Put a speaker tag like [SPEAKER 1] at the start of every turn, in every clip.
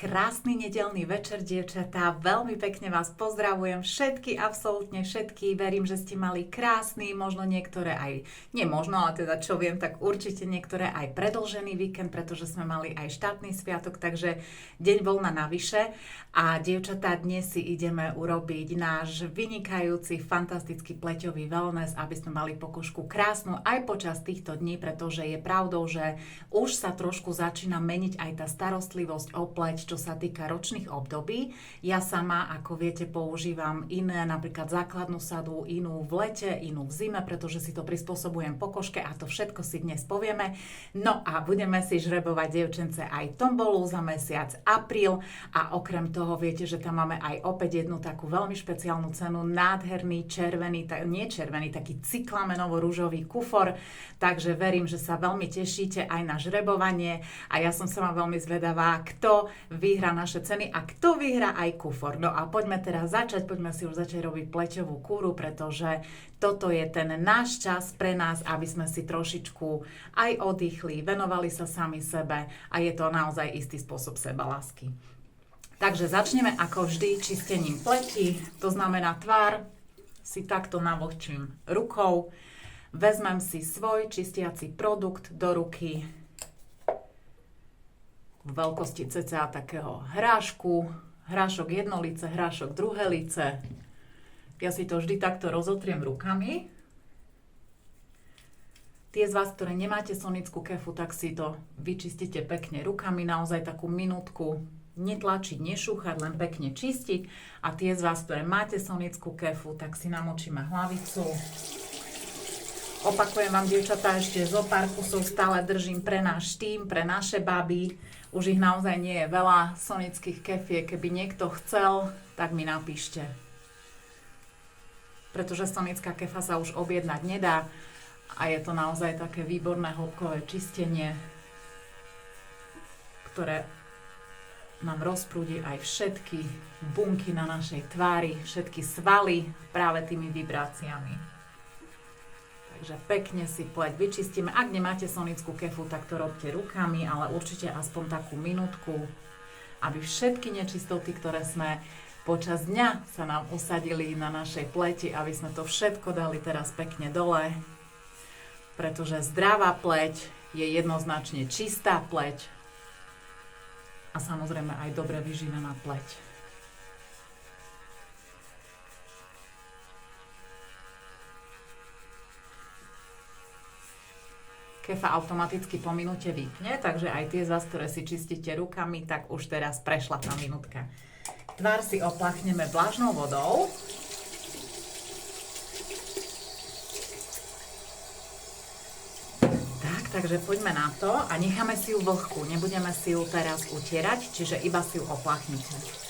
[SPEAKER 1] Krásny nedeľný večer, dievčatá. Veľmi pekne vás pozdravujem. Všetky, absolútne všetky. Verím, že ste mali krásny, možno niektoré aj, nie možno, ale teda čo viem, tak určite niektoré aj predĺžený víkend, pretože sme mali aj štátny sviatok, takže deň voľna navyše. A dievčatá, dnes si ideme urobiť náš vynikajúci, fantastický pleťový wellness, aby sme mali pokožku krásnu aj počas týchto dní, pretože je pravdou, že už sa trošku začína meniť aj tá starostlivosť o pleť, čo sa týka ročných období. Ja sama, ako viete, používam iné, napríklad základnú sadu, inú v lete, inú v zime, pretože si to prispôsobujem pokožke a to všetko si dnes povieme. No a budeme si žrebovať, dievčence, aj tombolu za mesiac apríl a okrem toho viete, že tam máme aj opäť jednu takú veľmi špeciálnu cenu, nádherný červený, taký cyklamenovo-ružový kufor, takže verím, že sa veľmi tešíte aj na žrebovanie a ja som sama veľmi zvedavá, kto vyhrá naše ceny a kto vyhrá aj kufor. No a poďme teraz poďme si už začať robiť pleťovú kúru, pretože toto je ten náš čas pre nás, aby sme si trošičku aj oddychli, venovali sa sami sebe a je to naozaj istý spôsob sebalásky. Takže začneme ako vždy čistením pleti, to znamená tvár si takto navlhčím rukou, vezmem si svoj čistiaci produkt do ruky, v veľkosti cca takého hrášku, hrášok jedno lice, hrášok druhé lice. Ja si to vždy takto rozotriem rukami. Tie z vás, ktoré nemáte sonickú kefu, tak si to vyčistite pekne rukami, naozaj takú minútku, netlačiť, nešúchať, len pekne čistiť. A tie z vás, ktoré máte sonickú kefu, tak si namočíme hlavicu. Opakujem vám, dievčatá, ešte zo pár kusov stále držím pre náš tým, pre naše baby. Už ich naozaj nie je veľa sonických kefiek. Keby niekto chcel, tak mi napíšte. Pretože sonická kefa sa už objednať nedá a je to naozaj také výborné hĺbkové čistenie, ktoré nám rozprúdi aj všetky bunky na našej tvári, všetky svaly práve tými vibráciami. Takže pekne si pleť vyčistíme. Ak nemáte sonickú kefu, tak to robte rukami, ale určite aspoň takú minútku, aby všetky nečistoty, ktoré sme počas dňa sa nám usadili na našej pleti, aby sme to všetko dali teraz pekne dole, pretože zdravá pleť je jednoznačne čistá pleť a samozrejme aj dobre vyživená pleť. Kefa automaticky po minúte vypne, takže aj tie z vás, ktoré si čistíte rukami, tak už teraz prešla tá minútka. Tvár si opláchneme vlažnou vodou. Takže poďme na to a necháme si ju vlhkú. Nebudeme si ju teraz utierať, čiže iba si ju opláchnite.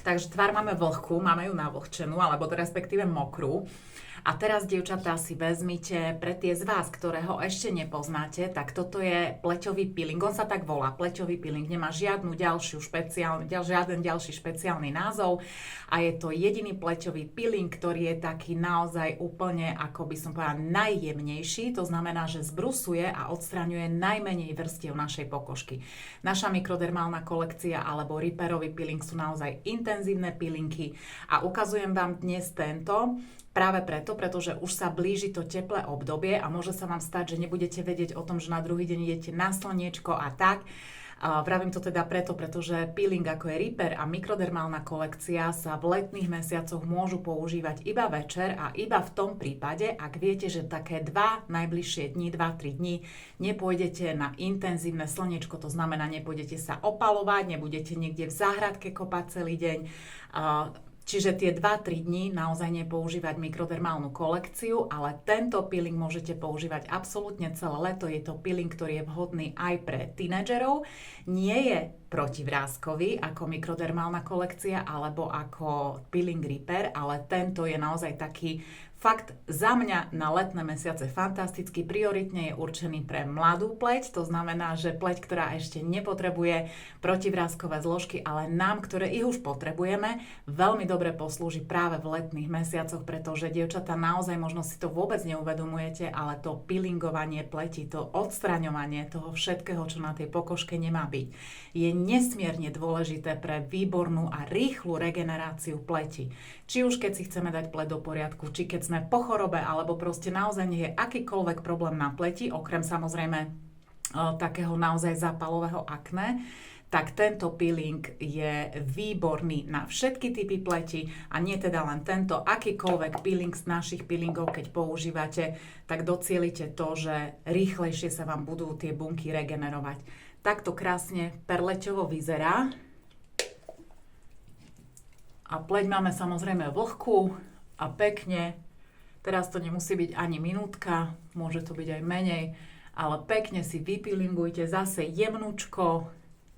[SPEAKER 1] Takže tvár máme vlhkú, máme ju navlhčenú, alebo respektíve mokrú. A teraz, dievčatá, si vezmite pre tie z vás, ktoré ho ešte nepoznáte, tak toto je pleťový peeling. On sa tak volá, pleťový peeling. Nemá žiaden ďalší špeciálny názov a je to jediný pleťový peeling, ktorý je taký naozaj úplne, ako by som povedala, najjemnejší. To znamená, že zbrusuje a odstraňuje najmenej vrstiev našej pokožky. Naša mikrodermálna kolekcia alebo Reparový peeling sú naozaj intenzívne peelingy a ukazujem vám dnes tento práve preto, pretože už sa blíži to teplé obdobie a môže sa vám stať, že nebudete vedieť o tom, že na druhý deň idete na slniečko a tak. Vravím to teda preto, pretože peeling ako je Repair a mikrodermálna kolekcia sa v letných mesiacoch môžu používať iba večer a iba v tom prípade, ak viete, že také najbližšie dni, 2-3 dní nepôjdete na intenzívne slnečko, to znamená, nepôjdete sa opalovať, nebudete niekde v záhradke kopať celý deň. Čiže tie 2-3 dní naozaj nepoužívať mikrodermálnu kolekciu, ale tento peeling môžete používať absolútne celé leto. Je to peeling, ktorý je vhodný aj pre tínedžerov. Nie je protivráskový ako mikrodermálna kolekcia alebo ako peeling repair, ale tento je naozaj taký fakt za mňa na letné mesiace fantastický, prioritne je určený pre mladú pleť, to znamená, že pleť, ktorá ešte nepotrebuje protivráskové zložky, ale nám, ktoré ich už potrebujeme, veľmi dobre poslúži práve v letných mesiacoch, pretože dievčatá naozaj možno si to vôbec neuvedomujete, ale to peelingovanie pleti, to odstraňovanie toho všetkého, čo na tej pokožke nemá byť, je nesmierne dôležité pre výbornú a rýchlu regeneráciu pleti. Či už keď si chceme dať pleť do poriadku, či keď sme po chorobe, alebo proste naozaj nie je akýkoľvek problém na pleti, okrem samozrejme takého naozaj zápalového akné, tak tento peeling je výborný na všetky typy pleti a nie teda len tento, akýkoľvek peeling z našich peelingov, keď používate, tak docielite to, že rýchlejšie sa vám budú tie bunky regenerovať. Takto krásne perleťovo vyzerá. A pleť máme samozrejme vlhkú a pekne. Teraz to nemusí byť ani minútka, môže to byť aj menej, ale pekne si vypilingujte zase jemnúčko,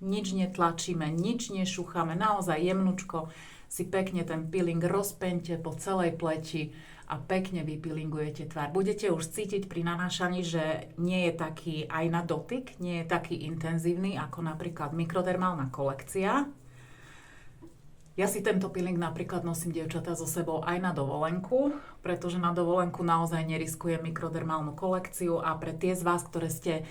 [SPEAKER 1] nič netlačíme, nič nešúchame, naozaj jemnúčko si pekne ten peeling rozpeňte po celej pleti a pekne vypilingujete tvár. Budete už cítiť pri nanášaní, že nie je taký aj na dotyk, nie je taký intenzívny ako napríklad mikrodermálna kolekcia. Ja si tento peeling napríklad nosím, dievčatá, so sebou aj na dovolenku, pretože na dovolenku naozaj neriskujem mikrodermálnu kolekciu a pre tie z vás, ktoré ste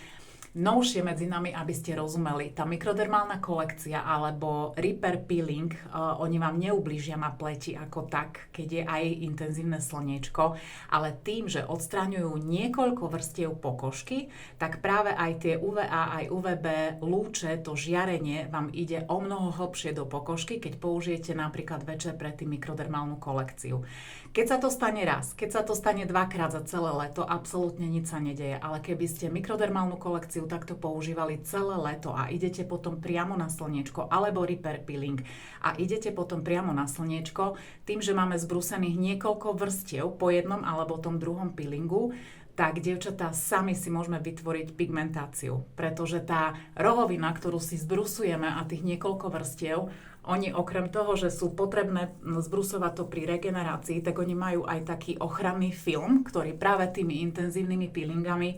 [SPEAKER 1] novšie medzi nami, aby ste rozumeli, tá mikrodermálna kolekcia alebo repair peeling, oni vám neublížia na pleti ako tak, keď je aj intenzívne slniečko, ale tým, že odstraňujú niekoľko vrstiev pokožky, tak práve aj tie UVA aj UVB lúče, to žiarenie vám ide o mnoho hlbšie do pokožky, keď použijete napríklad večer predtým mikrodermálnu kolekciu. Keď sa to stane raz, keď sa to stane dvakrát za celé leto, absolútne nič sa nedeje, ale keby ste mikrodermálnu kolekciu takto používali celé leto a idete potom priamo na slniečko alebo repair peeling a idete potom priamo na slniečko, tým, že máme zbrúsených niekoľko vrstiev po jednom alebo tom druhom peelingu, tak dievčatá sami si môžeme vytvoriť pigmentáciu, pretože tá rohovina, ktorú si zbrusujeme a tých niekoľko vrstiev, oni okrem toho, že sú potrebné zbrusovať to pri regenerácii, tak oni majú aj taký ochranný film, ktorý práve tými intenzívnymi peelingami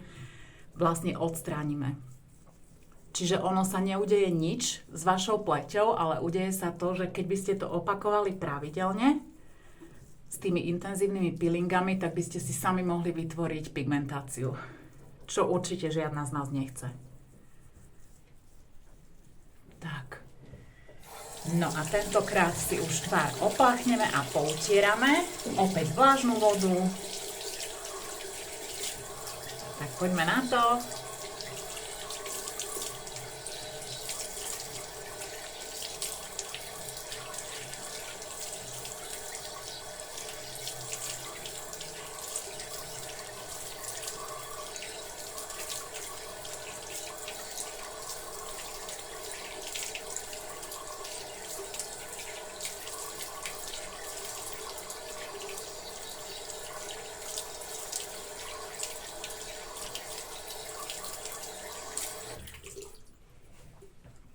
[SPEAKER 1] vlastne odstránime. Čiže ono sa neudeje nič s vašou pleťou, ale udeje sa to, že keď by ste to opakovali pravidelne s tými intenzívnymi peelingami, tak by ste si sami mohli vytvoriť pigmentáciu, čo určite žiadna z nás nechce. Tak. No a tentokrát si už tvár opláchneme a poutierame. Opäť vlažnú vodu. Tak poďme na to.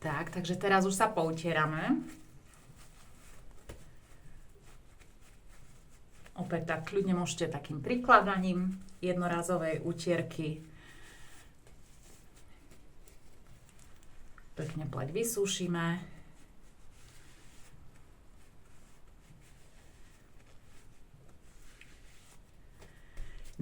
[SPEAKER 1] Tak, takže teraz už sa poutierame. Opäť tak kľudne môžete takým prikladaním jednorazovej utierky pekne pleť vysúšime.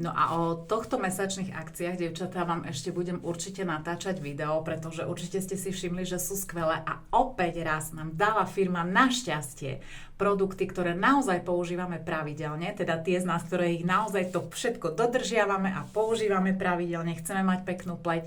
[SPEAKER 1] No a o tohto mesačných akciách, dievčatá, vám ešte budem určite natáčať video, pretože určite ste si všimli, že sú skvelé a opäť raz nám dáva firma našťastie produkty, ktoré naozaj používame pravidelne, teda tie z nás, ktoré ich naozaj to všetko dodržiavame a používame pravidelne, chceme mať peknú pleť.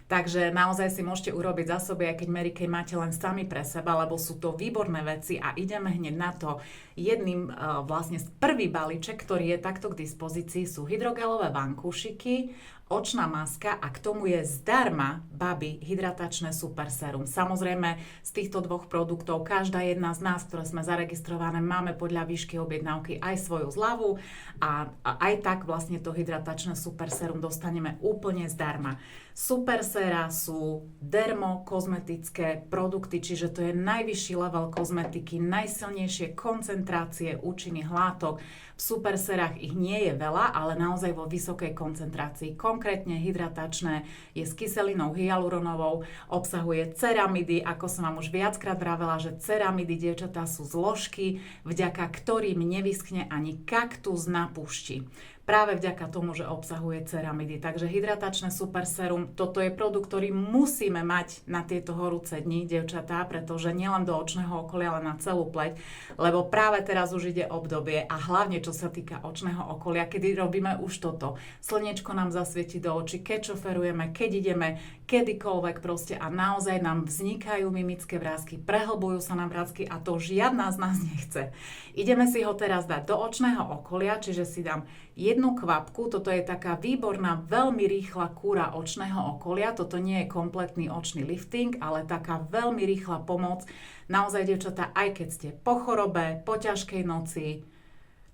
[SPEAKER 1] Takže naozaj si môžete urobiť zásoby, aj keď Mary Kay máte len sami pre seba, lebo sú to výborné veci a ideme hneď na to. Jedným vlastne prvý balíček, ktorý je takto k dispozícii, sú hydrogelové vankúšiky, očná maska a k tomu je zdarma Baby hydratačné super serum. Samozrejme, z týchto dvoch produktov každá jedna z nás, ktoré sme zaregistrované, máme podľa výšky objednávky aj svoju zľavu a aj tak vlastne to hydratačné super serum dostaneme úplne zdarma. Super séra sú dermokozmetické produkty, čiže to je najvyšší level kozmetiky, najsilnejšie koncentrácie účinných látok. V super sérach ich nie je veľa, ale naozaj vo vysokej koncentrácii. Konkrétne hydratačné je s kyselinou hyaluronovou, obsahuje ceramidy, ako som vám už viackrát vravela, že ceramidy, dievčatá, sú zložky, vďaka ktorým nevyschne ani kaktus na púšti. Práve vďaka tomu, že obsahuje ceramidy. Takže hydratačné super serum, toto je produkt, ktorý musíme mať na tieto horúce dni, dievčatá, pretože nielen do očného okolia, ale na celú pleť, lebo práve teraz už ide obdobie a hlavne čo sa týka očného okolia, kedy robíme už toto. Slnečko nám zasvieti do očí, keď šoferujeme, keď ideme, kedykoľvek proste a naozaj nám vznikajú mimické vrásky, prehlbujú sa nám vrásky a to žiadna z nás nechce. Ideme si ho teraz dať do očného okolia, čiže si dám jednu kvapku, toto je taká výborná, veľmi rýchla kúra očného okolia, toto nie je kompletný očný lifting, ale taká veľmi rýchla pomoc. Naozaj, dievčatá, aj keď ste po chorobe, po ťažkej noci,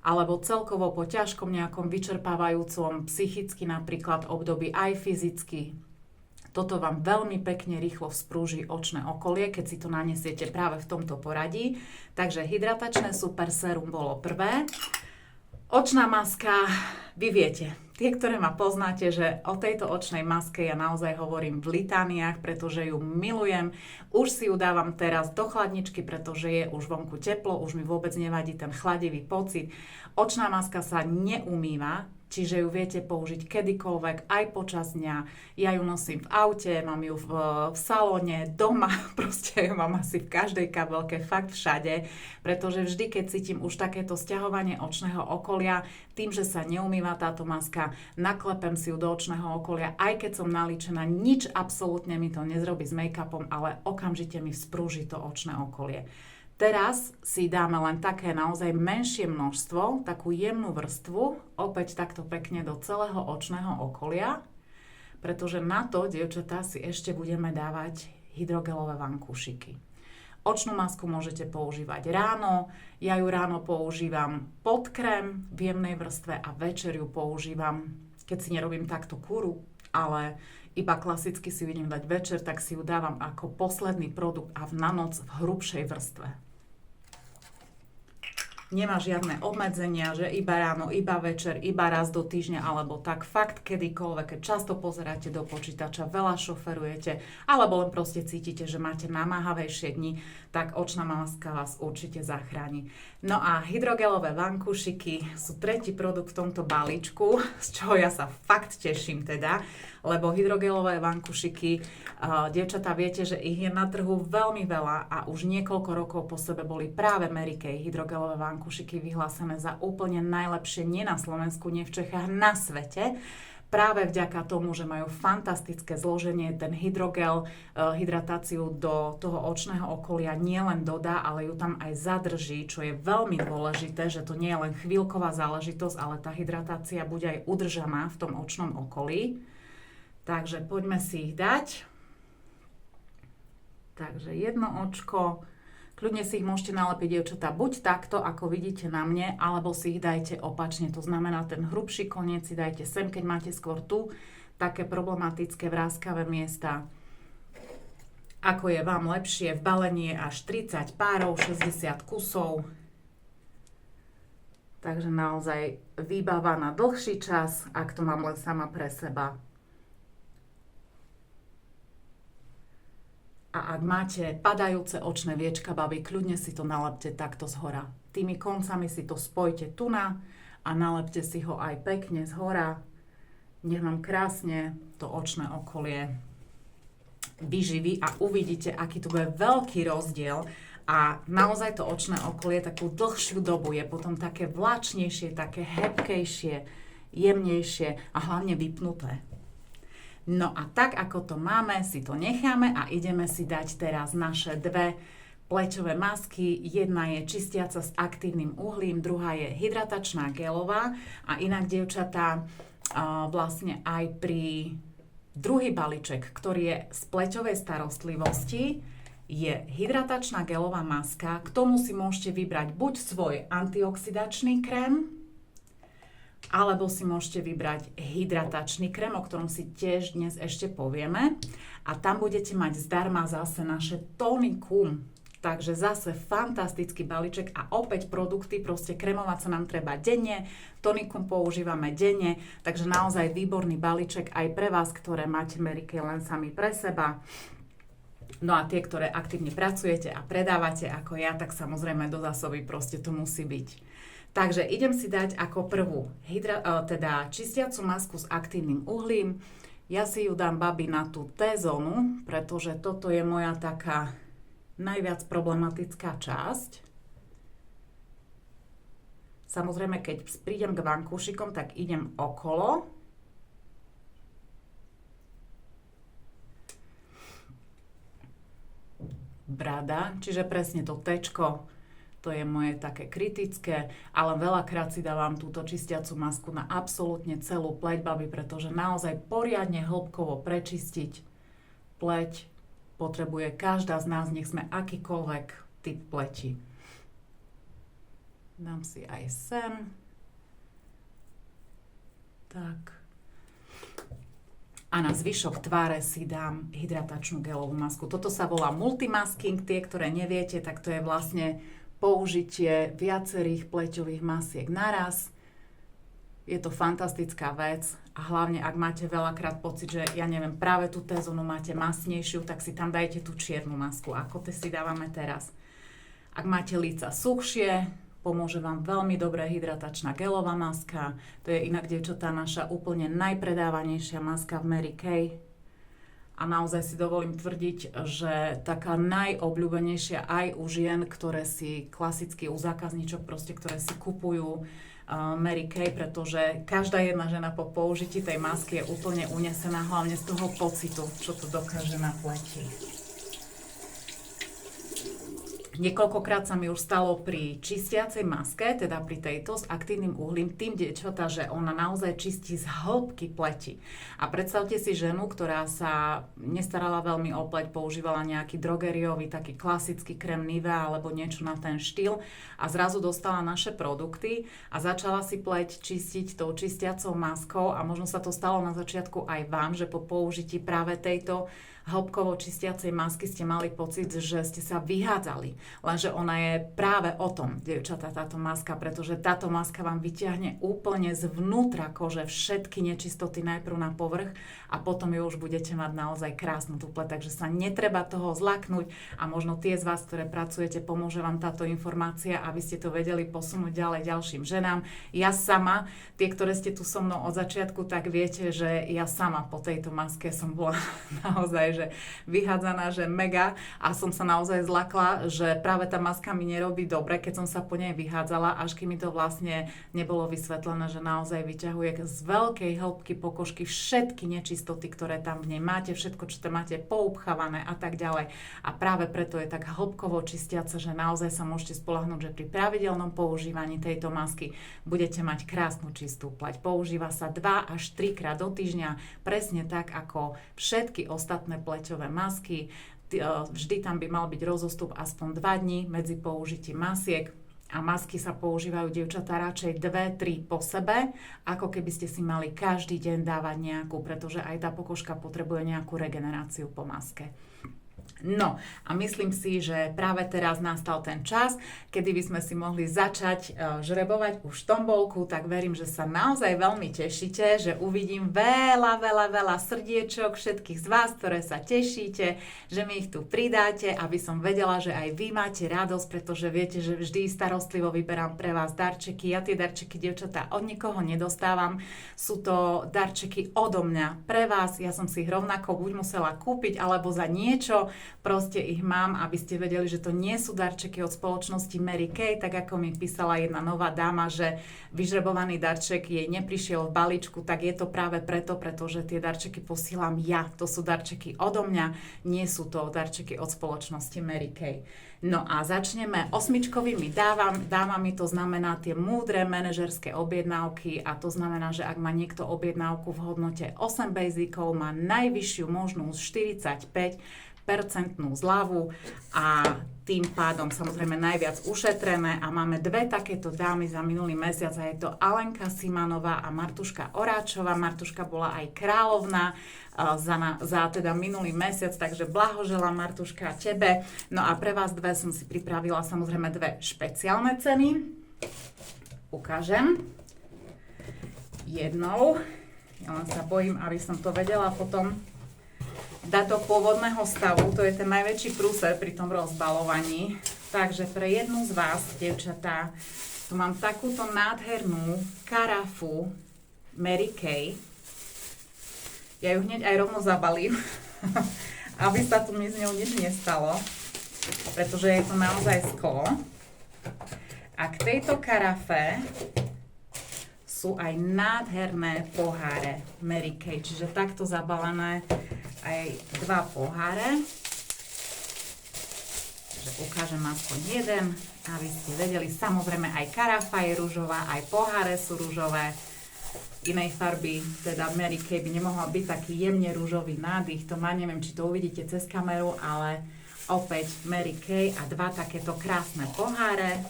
[SPEAKER 1] alebo celkovo po ťažkom nejakom vyčerpávajúcom psychicky napríklad období, aj fyzicky, toto vám veľmi pekne rýchlo vzprúži očné okolie, keď si to nanesiete práve v tomto poradí. Takže hydratačné super serum bolo prvé. Očná maska, vy viete, tie, ktoré ma poznáte, že o tejto očnej maske ja naozaj hovorím v litániách, pretože ju milujem. Už si ju dávam teraz do chladničky, pretože je už vonku teplo, už mi vôbec nevadí ten chladivý pocit. Očná maska sa neumýva, čiže ju viete použiť kedykoľvek, aj počas dňa. Ja ju nosím v aute, mám ju v salóne, doma, proste ju mám asi v každej kabelke, fakt všade, pretože vždy, keď cítim už takéto sťahovanie očného okolia, tým, že sa neumýva táto maska, naklepem si ju do očného okolia, aj keď som nalíčená, nič absolútne mi to nezrobí s make-upom, ale okamžite mi vzprúži to očné okolie. Teraz si dáme len také naozaj menšie množstvo, takú jemnú vrstvu, opäť takto pekne do celého očného okolia, pretože na to, dievčatá, si ešte budeme dávať hydrogelové vankúšiky. Očnú masku môžete používať ráno, ja ju ráno používam pod krém v jemnej vrstve a večer ju používam, keď si nerobím takto kúru, ale iba klasicky si ju idem dať večer, tak si ju dávam ako posledný produkt a na noc v hrubšej vrstve. Nemá žiadne obmedzenia, že iba ráno, iba večer, iba raz do týždňa, alebo tak fakt kedykoľvek, keď často pozeráte do počítača, veľa šoferujete, alebo len proste cítite, že máte namáhavejšie dni, tak očná maska vás určite zachráni. No a hydrogelové vankúšiky sú tretí produkt v tomto balíčku, z čoho ja sa fakt teším teda, lebo hydrogelové vankúšiky, dievčatá, viete, že ich je na trhu veľmi veľa a už niekoľko rokov po sebe boli práve Mary Kay hydrogelové vankúšiky vyhlásené za úplne najlepšie nie na Slovensku, nie v Čechách, na svete. Práve vďaka tomu, že majú fantastické zloženie, ten hydrogel, hydratáciu do toho očného okolia nielen dodá, ale ju tam aj zadrží, čo je veľmi dôležité, že to nie je len chvíľková záležitosť, ale tá hydratácia bude aj udržaná v tom očnom okolí. Takže poďme si ich dať. Takže jedno očko, kľudne si ich môžete nalepiť, dievčatá, buď takto, ako vidíte na mne, alebo si ich dajte opačne. To znamená, ten hrubší koniec si dajte sem, keď máte skôr tu také problematické vráskavé miesta. Ako je vám lepšie, v balení je až 30 párov, 60 kusov. Takže naozaj výbava na dlhší čas, ak to mám len sama pre seba. A ak máte padajúce očné viečka, babi, kľudne si to nalepte takto zhora. Tými koncami si to spojte tuna a nalepte si ho aj pekne zhora. Nech vám krásne to očné okolie vyživí a uvidíte, aký tu bude veľký rozdiel. A naozaj to očné okolie takú dlhšiu dobu je potom také vláčnejšie, také hebkejšie, jemnejšie a hlavne vypnuté. No a tak, ako to máme, si to necháme a ideme si dať teraz naše dve pleťové masky. Jedna je čistiaca s aktívnym uhlím, druhá je hydratačná gelová. A inak, dievčatá, vlastne aj pri druhý balíček, ktorý je z pleťovej starostlivosti, je hydratačná gelová maska. K tomu si môžete vybrať buď svoj antioxidačný krém, alebo si môžete vybrať hydratačný krém, o ktorom si tiež dnes ešte povieme. A tam budete mať zdarma zase naše tonikum. Takže zase fantastický balíček a opäť produkty, proste kremovať sa nám treba denne, tonikum používame denne, takže naozaj výborný balíček aj pre vás, ktoré máte Mary Kay len sami pre seba. No a tie, ktoré aktívne pracujete a predávate ako ja, tak samozrejme do zásoby proste to musí byť. Takže idem si dať ako prvú čistiacu masku s aktívnym uhlím. Ja si ju dám, babi, na tú T-zónu, pretože toto je moja taká najviac problematická časť. Samozrejme, keď prídem k vankúšikom, tak idem okolo. Brada, čiže presne to T-čko, to je moje také kritické, ale veľakrát si dávam túto čistiacu masku na absolútne celú pleť, babi, pretože naozaj poriadne hĺbkovo prečistiť pleť potrebuje každá z nás, nech sme akýkoľvek typ pleti. Dám si aj sem. Tak. A na zvyšok tváre si dám hydratačnú gelovú masku. Toto sa volá multimasking. Tie, ktoré neviete, tak to je vlastne použitie viacerých pleťových masiek naraz. Je to fantastická vec a hlavne, ak máte veľakrát pocit, že ja neviem, práve tú T-zónu máte masnejšiu, tak si tam dajte tú čiernu masku, ako si dávame teraz. Ak máte líca suchšie, pomôže vám veľmi dobrá hydratačná gelová maska. To je inak, dievčatá, naša úplne najpredávanejšia maska v Mary Kay. A naozaj si dovolím tvrdiť, že taká najobľúbenejšia aj u žien, ktoré si klasicky u zákazníčok, proste, ktoré si kupujú Mary Kay, pretože každá jedna žena po použití tej masky je úplne unesená, hlavne z toho pocitu, čo to dokáže na pleti. Niekoľkokrát sa mi už stalo pri čistiacej maske, teda pri tejto s aktívnym uhlím, tým, dievčatá, že ona naozaj čistí z hĺbky pleti. A predstavte si ženu, ktorá sa nestarala veľmi o pleť, používala nejaký drogeriový, taký klasický krém Nivea alebo niečo na ten štýl a zrazu dostala naše produkty a začala si pleť čistiť tou čistiacou maskou a možno sa to stalo na začiatku aj vám, že po použití práve tejto hĺbkovo čistiacej masky ste mali pocit, že ste sa vyhádzali. Lenže ona je práve o tom, dievčatá, táto maska, pretože táto maska vám vyťahne úplne zvnútra kože všetky nečistoty najprv na povrch a potom ju už budete mať naozaj krásnu tú pleť. Takže sa netreba toho zlaknúť a možno tie z vás, ktoré pracujete, pomôže vám táto informácia, aby ste to vedeli posunúť ďalej ďalším ženám. Ja sama, tie, ktoré ste tu so mnou od začiatku, tak viete, že ja sama po tejto maske som bola naozaj že vyhádzaná, že mega a som sa naozaj zlakla, že práve tá maska mi nerobí dobre, keď som sa po nej vyhádzala, až kým mi to vlastne nebolo vysvetlené, že naozaj vyťahuje z veľkej hĺbky pokožky všetky nečistoty, ktoré tam v nej máte, všetko, čo tam máte poupchávané a tak ďalej. A práve preto je tak hĺbkovo čistiaca, že naozaj sa môžete spoľahnúť, že pri pravidelnom používaní tejto masky budete mať krásnu čistú pleť. Používa sa 2 až 3 krát do týždňa, presne tak ako všetky ostatné pleťové masky. Vždy tam by mal byť rozostup aspoň 2 dní medzi použitím masiek a masky sa používajú, dievčatá, radšej 2-3 po sebe, ako keby ste si mali každý deň dávať nejakú, pretože aj tá pokožka potrebuje nejakú regeneráciu po maske. No a myslím si, že práve teraz nastal ten čas, kedy by sme si mohli začať žrebovať už tombolku, tak verím, že sa naozaj veľmi tešíte, že uvidím veľa srdiečok všetkých z vás, ktoré sa tešíte, že mi ich tu pridáte, aby som vedela, že aj vy máte radosť, pretože viete, že vždy starostlivo vyberám pre vás darčeky. Ja tie darčeky, dievčatá, od nikoho nedostávam, sú to darčeky odo mňa pre vás, ja som si ich rovnako buď musela kúpiť, alebo za niečo proste ich mám, aby ste vedeli, že to nie sú darčeky od spoločnosti Mary Kay, tak ako mi písala jedna nová dáma, že vyžrebovaný darček jej neprišiel v balíčku, tak je to práve preto, pretože tie darčeky posielam ja. To sú darčeky odo mňa, nie sú to darčeky od spoločnosti Mary Kay. No a začneme osmičkovými dávami, to znamená tie múdre manažerské objednávky a to znamená, že ak má niekto objednávku v hodnote 8 basicov, má najvyššiu možnú 45% zľavu a tým pádom samozrejme najviac ušetrené a máme dve takéto dámy za minulý mesiac a je to Alenka Simanová a Martuška Oráčová. Martuška bola aj kráľovná za teda minulý mesiac, takže blahoželám Martuška tebe. No a pre vás dve som si pripravila samozrejme dve špeciálne ceny. Ukážem. Jednou, ja len sa bojím, aby som to vedela potom dať do pôvodného stavu, to je ten najväčší prúser pri tom rozbalovaní. Takže pre jednu z vás, dievčatá, tu mám takúto nádhernú karafu Mary Kay. Ja ju hneď aj rovno zabalím, aby sa tu mi z ňou nič nestalo, pretože je to naozaj sklo. A k tejto karafe sú aj nádherné poháre Mary Kay, čiže takto zabalené aj dva poháre. Takže ukážem aspoň jeden, aby ste vedeli. Samozrejme aj karafa je ružová, aj poháre sú ružové. Inej farby, teda Mary Kay by nemohla byť taký jemne ružový nádych. To má, neviem, či to uvidíte cez kameru, ale opäť Mary Kay a dva takéto krásne poháre.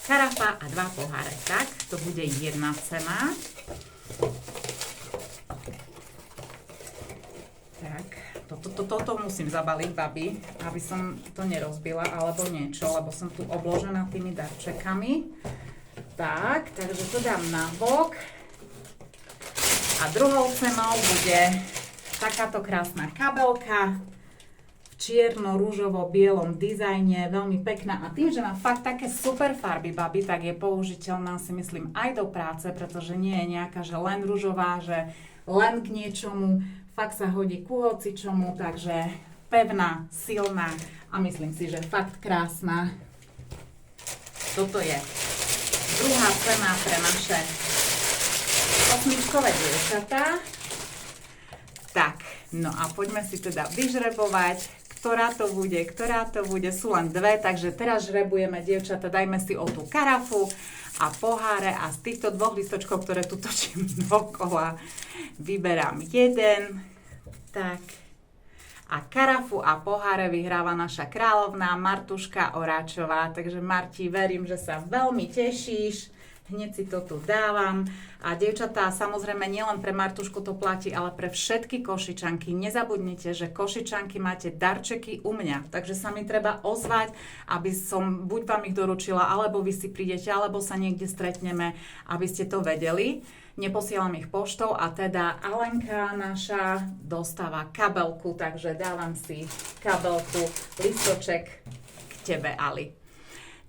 [SPEAKER 1] Karafa a dva poháre. Tak, to bude jedna cena. Tak, toto musím zabaliť, babi, aby som to nerozbila alebo niečo, lebo som tu obložená tými darčekami. Tak, takže to dám na bok. A druhou cenou bude takáto krásna kabelka v čierno-rúžovo-bielom dizajne, veľmi pekná. A tým, že má fakt také super farby, babi, tak je použiteľná, si myslím, aj do práce, pretože nie je nejaká, že len rúžová, že len k niečomu. Fakt sa hodí ku hocičomu, takže pevná, silná a myslím si, že fakt krásna. Toto je druhá cena pre naše osmičkové dievčatá. Tak, no a poďme si teda vyžrebovať, ktorá to bude, sú len dve, takže teraz žrebujeme, dievčatá, dajme si o tú karafu a poháre a z týchto dvoch listočkov, ktoré tu točím dokola, vyberám jeden, tak. A karafu a poháre vyhráva naša kráľovná Martuška Oráčová, takže Marti, verím, že sa veľmi tešíš. Hneď si to tu dávam. A dievčatá, samozrejme nielen pre Martušku to platí, ale pre všetky košičanky. Nezabudnite, že košičanky máte darčeky u mňa. Takže sa mi treba ozvať, aby som buď vám ich doručila, alebo vy si prídete, alebo sa niekde stretneme, aby ste to vedeli. Neposielam ich poštou a teda Alenka naša dostáva kabelku, takže dávam si kabelku, listoček k tebe, Ali.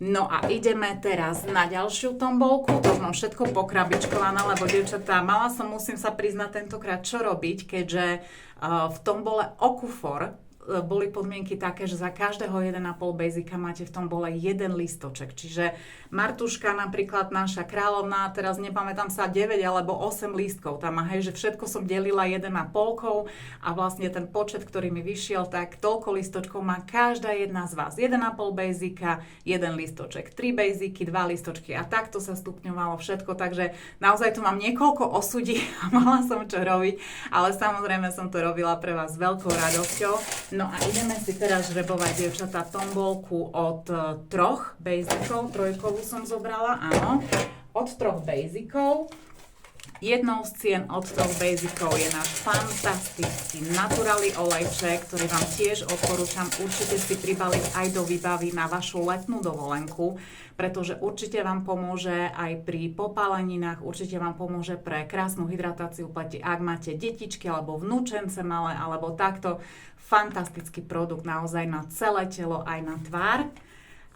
[SPEAKER 1] No a ideme teraz na ďalšiu tombolku, to mám všetko pokrabičkované, lebo dievčatá, musím sa priznať tentokrát, čo robiť, keďže v tombole Okufor boli podmienky také, že za každého 1,5 basika máte v tombole jeden listoček. Čiže Martuška napríklad, naša kráľovná, teraz nepamätám sa, 9 alebo 8 lístkov tam má, hej, že všetko som delila 1,5 a vlastne ten počet, ktorý mi vyšiel, tak toľko listočkov má každá jedna z vás. 1,5 basika, jeden listoček, 3 basiky, 2 listočky a takto sa stupňovalo všetko, takže naozaj tu mám niekoľko osudí a mala som čo robiť, ale samozrejme som to robila pre vás s veľkou radosťou. No a ideme si teraz žrebovať, dievčatá, tombolku od 3 basicov, trojkovú som zobrala, áno, od 3 basicov. Jednou z cien od 3 basicov je náš fantastický Naturally olejček, ktorý vám tiež odporúčam určite si pribaliť aj do výbavy na vašu letnú dovolenku, pretože určite vám pomôže aj pri popáleninách, určite vám pomôže pre krásnu hydratáciu pleti, ak máte detičky alebo vnúčence malé, alebo takto. Fantastický produkt naozaj na celé telo, aj na tvár.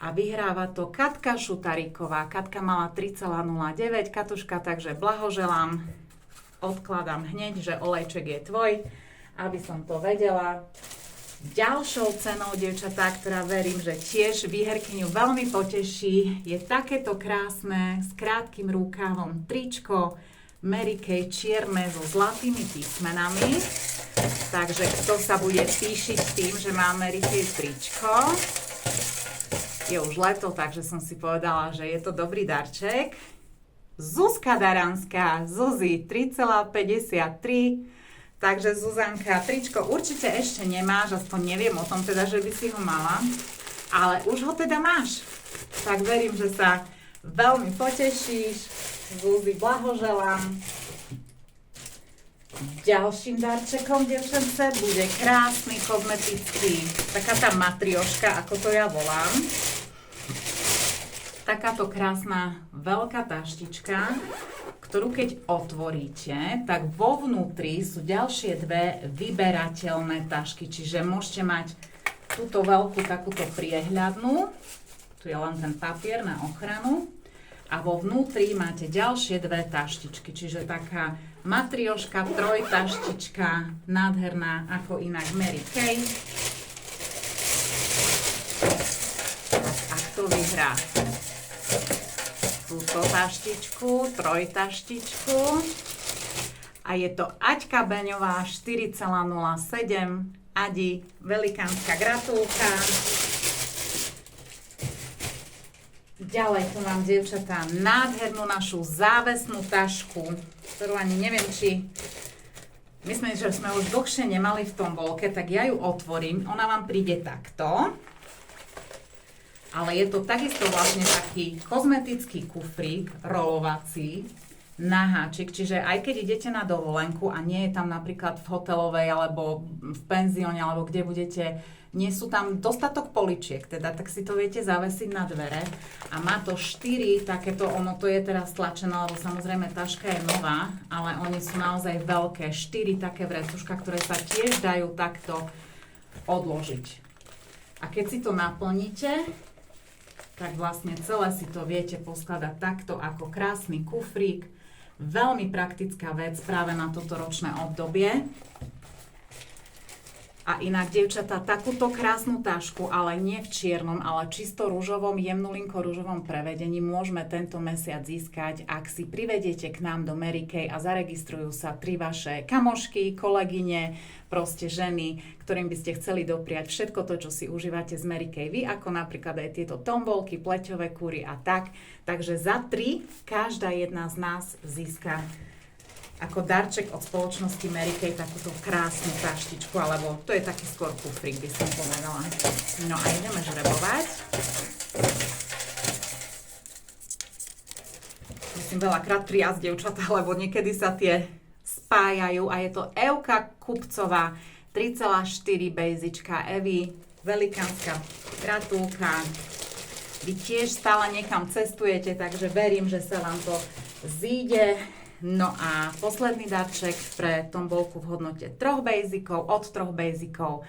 [SPEAKER 1] A vyhráva to Katka Šutaríková. Katka mala 3,09 Katuška, takže blahoželám. Odkladám hneď, že olejček je tvoj, aby som to vedela. Ďalšou cenou, dievčatá, ktorá verím, že tiež výherkyňu veľmi poteší, je takéto krásne s krátkym rúkavom tričko Mary Kay čierne so zlatými písmenami. Takže kto sa bude píšiť tým, že má Mary Kay tričko, je už leto, takže som si povedala, že je to dobrý darček. Zuzka Daranská, Zuzi 3,53. Takže Zuzanka, tričko určite ešte nemáš, aspoň neviem o tom teda, že by si ho mala, ale už ho teda máš. Tak verím, že sa veľmi potešíš. Zuzi, blahoželám. Ďalším darčekom, dievčence, bude krásny kozmetický, taká tá matrioška, ako to ja volám. Takáto krásna veľká taštička, ktorú keď otvoríte, tak vo vnútri sú ďalšie dve vyberateľné tašky, čiže môžete mať túto veľkú takúto priehľadnú, tu je len ten papier na ochranu, a vo vnútri máte ďalšie dve taštičky, čiže taká matrioška, trojtaštička, nádherná, ako inak Mary Kay. A kto vyhrá túto taštičku, trojtaštičku, a je to Aďka Beňová 4,07. Adi, velikánska gratulka. Ďalej tu mám, dievčatá, nádhernú našu závesnú tašku, ktorú ani neviem, či... Myslím, že sme už dlhšie nemali v tom bolke, tak ja ju otvorím. Ona vám príde takto. Ale je to takisto vlastne taký kozmetický kufrík, rolovací, na háčik. Čiže aj keď idete na dovolenku a nie je tam napríklad v hotelovej alebo v penzióne, alebo kde budete, nie sú tam dostatok poličiek, teda, tak si to viete zavesiť na dvere. A má to 4 takéto, ono to je teraz stlačené, lebo samozrejme taška je nová, ale oni sú naozaj veľké, 4 také vrecuška, ktoré sa tiež dajú takto odložiť. A keď si to naplníte, tak vlastne celé si to viete poskladať takto ako krásny kufrík. Veľmi praktická vec práve na toto ročné obdobie. A inak, dievčatá, takúto krásnu tašku, ale nie v čiernom, ale čisto ružovom, jemnulinko ružovom prevedení môžeme tento mesiac získať, ak si privediete k nám do Mary Kay a zaregistrujú sa 3 vaše kamošky, kolegyne, proste ženy, ktorým by ste chceli dopriať všetko to, čo si užívate z Mary Kay vy, ako napríklad aj tieto tombolky, pleťové kúry a tak. Takže za 3 každá jedna z nás získa ako darček od spoločnosti Mary Kay takúto krásnu taštičku, alebo to je taký skôr kufrík, by som povedala. No a ideme žrebovať. Musím veľakrát triasť, dievčatá, lebo niekedy sa tie spájajú a je to Evka Kupcová 3,4 bejzička Evy, velikánska gratulka. Vy tiež stále niekam cestujete, takže verím, že sa vám to zíde. No a posledný darček pre tombolku v hodnote 3 bejzikov, od 3 bejzikov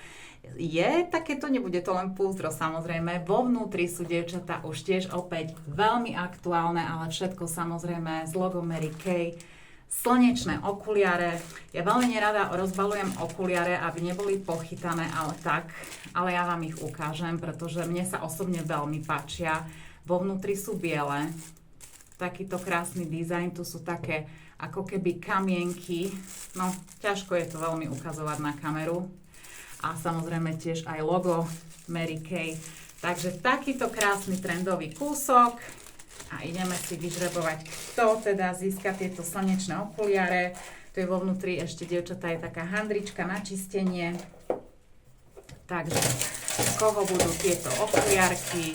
[SPEAKER 1] je takéto, nebude to len púzdro samozrejme, vo vnútri sú, dievčatá, už tiež opäť veľmi aktuálne, ale všetko samozrejme s logom Mary Kay. Slnečné okuliare. Ja veľmi nerada rozbalujem okuliare, aby neboli pochytané, ale ja vám ich ukážem, pretože mne sa osobne veľmi páčia. Vo vnútri sú biele. Takýto krásny dizajn, tu sú také ako keby kamienky, no ťažko je to veľmi ukazovať na kameru, a samozrejme tiež aj logo Mary Kay. Takže takýto krásny trendový kúsok a ideme si vyžrebovať, kto teda získa tieto slnečné okuliare. Tu je vo vnútri ešte, dievčatá, je taká handrička na čistenie, takže z koho budú tieto okuliarky.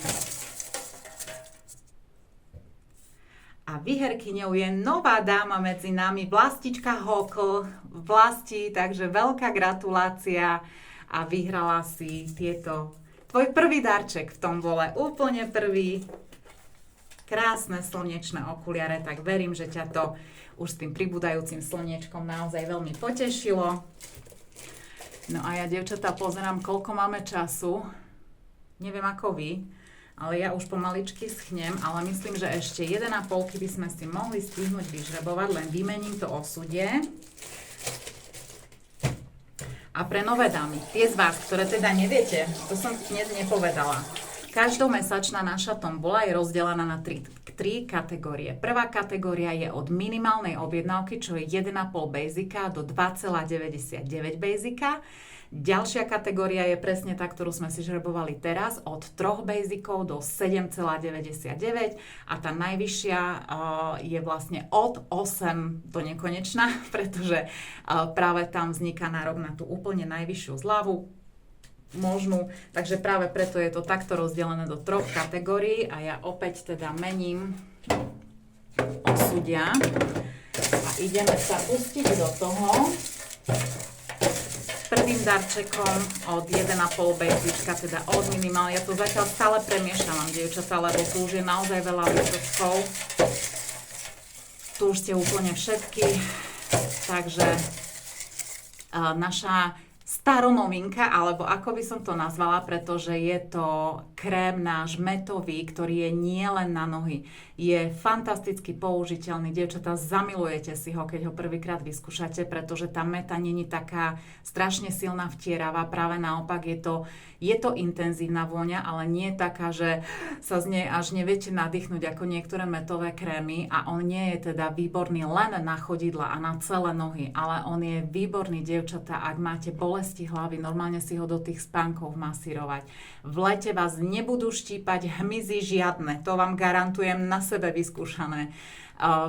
[SPEAKER 1] A výherkyňou je nová dáma medzi nami, Vlastička Hokl, Vlasti, takže veľká gratulácia a vyhrala si tieto, tvoj prvý darček v tombole, úplne prvý, krásne slnečné okuliare, tak verím, že ťa to už s tým pribúdajúcim slniečkom naozaj veľmi potešilo. No a ja, dievčatá, pozerám, koľko máme času, neviem ako vy, ale ja už pomaličky schnem, ale myslím, že ešte 1,5 by sme si mohli stihnúť vyžrebovať, len vymením to osudie. A A pre nové dámy, tie z vás, ktoré teda neviete, to som dnes nepovedala. Každomesačná naša tombola je rozdelená na tri kategórie. Prvá kategória je od minimálnej objednávky, čo je 1,5 basika do 2,99 basika. Ďalšia kategória je presne tá, ktorú sme si žrebovali teraz, od 3 basicov do 7,99 a tá najvyššia je vlastne od 8 do nekonečna, pretože práve tam vzniká nárok na tú úplne najvyššiu zľavu možnú, takže práve preto je to takto rozdelené do 3 kategórií a ja opäť teda mením osudia a ideme sa pustiť do toho. Prvým darčekom od 1,5 basička, teda od minimálne. Ja to zatiaľ stále premiešavam, dievčatá, lebo tu už je naozaj veľa výsledkov. Tu už ste úplne všetky. Takže naša staronovinka, alebo ako by som to nazvala, pretože je to krém náš metový, ktorý je nielen na nohy. Je fantasticky použiteľný. Dievčatá, zamilujete si ho, keď ho prvýkrát vyskúšate, pretože tá meta není taká strašne silná vtieravá. Práve naopak je to intenzívna vôňa, ale nie je taká, že sa z nej až neviete nadýchnuť ako niektoré metové krémy a on nie je teda výborný len na chodidla a na celé nohy, ale on je výborný, dievčatá, ak máte bolesti hlavy, normálne si ho do tých spánkov masírovať. V lete vás nebudú štípať hmyzy žiadne, to vám garantujem, na sebe vyskúšané.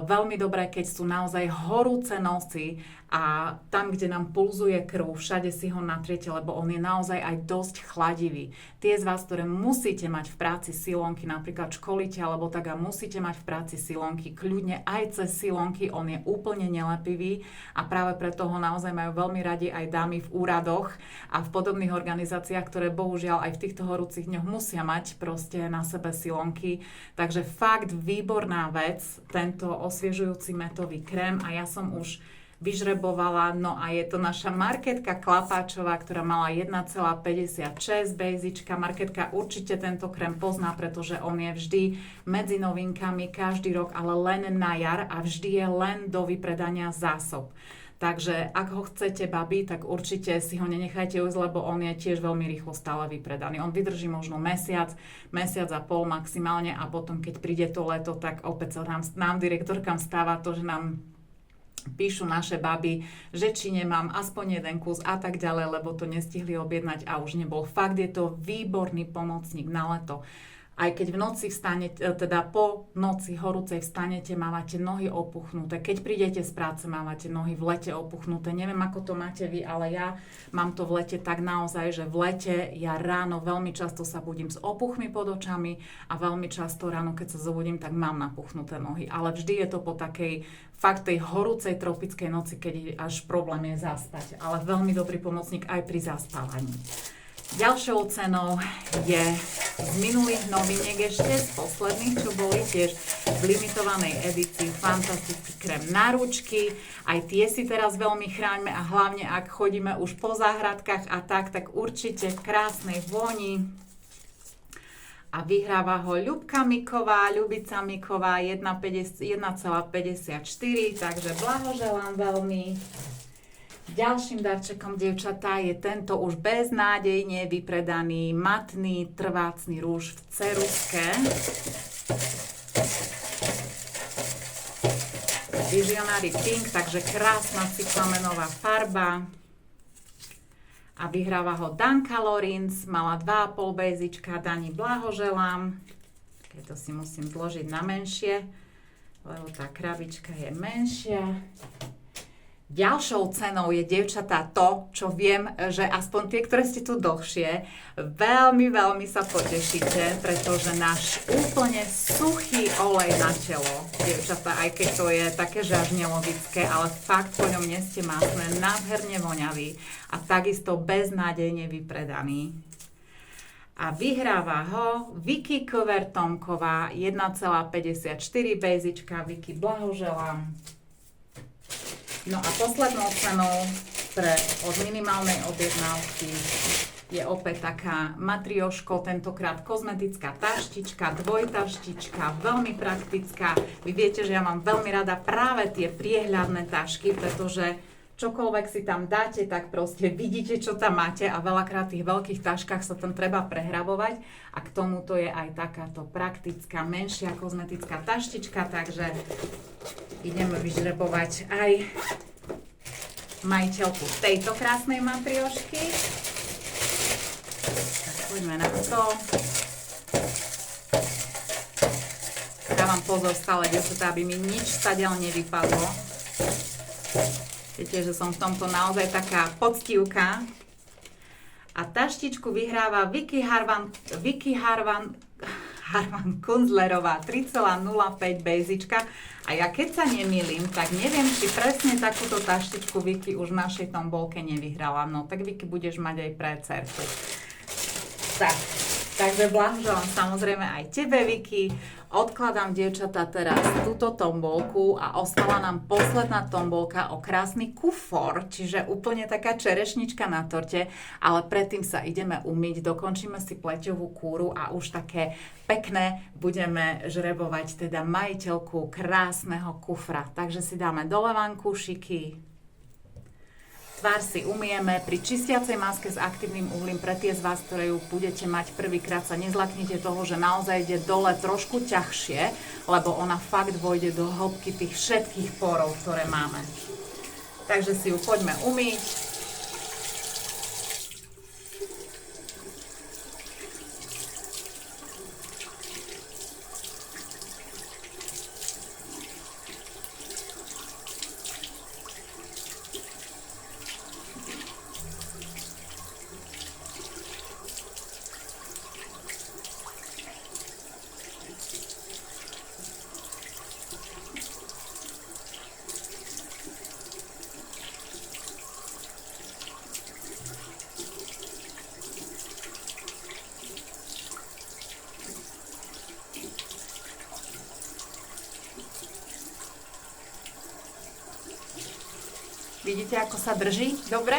[SPEAKER 1] Veľmi dobré, keď sú naozaj horúce noci a tam, kde nám pulzuje krv, všade si ho natriete, lebo on je naozaj aj dosť chladivý. Tie z vás, ktoré musíte mať v práci silonky, napríklad školíte alebo tak a musíte mať v práci silonky, kľudne aj cez silonky, on je úplne nelepivý a práve preto ho naozaj majú veľmi radi aj dámy v úradoch a v podobných organizáciách, ktoré bohužiaľ aj v týchto horúcich dňoch musia mať proste na sebe silonky. Takže fakt výborná vec, tento osviežujúci metový krém a ja som už vyžrebovala, no a je to naša Marketka Klapáčová, ktorá mala 1,56 basička. Marketka určite tento krém pozná, pretože on je vždy medzi novinkami každý rok, ale len na jar a vždy je len do vypredania zásob. Takže ak ho chcete, babi, tak určite si ho nenechajte ujsť, lebo on je tiež veľmi rýchlo stále vypredaný. On vydrží možno mesiac a pol maximálne a potom, keď príde to leto, tak opäť sa nám direktorkám stáva to, že nám píšu naše baby, že či nemám aspoň jeden kus a tak ďalej, lebo to nestihli objednať a už nebol. Fakt je to výborný pomocník na leto. Aj keď v noci vstanete, teda po noci horúcej vstanete, mávate nohy opuchnuté. Keď prídete z práce, mávate nohy v lete opuchnuté. Neviem, ako to máte vy, ale ja mám to v lete tak naozaj, že v lete ja ráno veľmi často sa budím s opuchmi pod očami a veľmi často ráno, keď sa zobudím, tak mám napuchnuté nohy. Ale vždy je to po takej fakt tej horúcej tropickej noci, keď až problém je zaspať. Ale veľmi dobrý pomocník aj pri zaspávaní. Ďalšou cenou je z minulých noviniek ešte, z posledných, čo boli tiež v limitovanej edícii, fantastický krém na ručky. Aj tie si teraz veľmi chráňme a hlavne ak chodíme už po záhradkách a tak určite v krásnej vôni. A vyhráva ho Ľubka Miková, Ľubica Miková 1,54, takže blahoželám veľmi. Ďalším darčekom, dievčatá, je tento už beznádejne vypredaný matný trvácny rúž v ceruske. Visionary Pink, takže krásna cyklamenová farba. A vyhráva ho Danka Lorenz, mala 2,5 basička, Dani blahoželám. Keď to si musím zložiť na menšie, lebo tá krabička je menšia. Ďalšou cenou je, dievčatá, to, čo viem, že aspoň tie, ktoré ste tu dlhšie, veľmi sa potešíte, pretože náš úplne suchý olej na telo, dievčatá, aj keď to je také, že až nelogické, ale fakt po ňom nie ste másne, nádherne voňavý a takisto beznádejne vypredaný. A vyhráva ho Vicky Cover Tomková, 1,54 basička, Vicky blahoželám. No a poslednou cenou od minimálnej objednávky je opäť taká matrioško, tentokrát kozmetická taštička, dvojtaštička, veľmi praktická. Vy viete, že ja mám veľmi rada práve tie priehľadné tašky, pretože čokoľvek si tam dáte, tak proste vidíte, čo tam máte a veľakrát v tých veľkých taškách sa tam treba prehrabovať a k tomuto je aj takáto praktická, menšia kozmetická taštička, takže ideme vyžrebovať aj majiteľku tejto krásnej matriošky. Tak poďme na to. Dávam pozor stále, dievčatá, aby mi nič stadiaľ nevypadlo. Viete, že som v tomto naozaj taká poctivka. A taštičku vyhráva Vicky Harvan Kunzlerová 3,05 basička. A ja keď sa nemýlim, tak neviem, či presne takúto taštičku Vicky už v našej tombolke nevyhrala. No tak Vicky budeš mať aj pre cerku. Tak, takže blahoželám samozrejme aj tebe, Vicky. Odkladám, dievčatá, teraz túto tombolku a ostala nám posledná tombolka o krásny kufor, čiže úplne taká čerešnička na torte, ale predtým sa ideme umyť, dokončíme si pleťovú kúru a už také pekné budeme žrebovať teda majiteľku krásneho kufra. Takže si dáme dole vankúšiky. Tvár si umieme pri čistiacej maske s aktívnym uhlím. Pre tie z vás, ktoré ju budete mať prvýkrát, sa nezlaknite toho, že naozaj ide dole trošku ťažšie, lebo ona fakt vojde do hĺbky tých všetkých porov, ktoré máme. Takže si ju poďme umyť. Vidíte, ako sa drží? Dobre?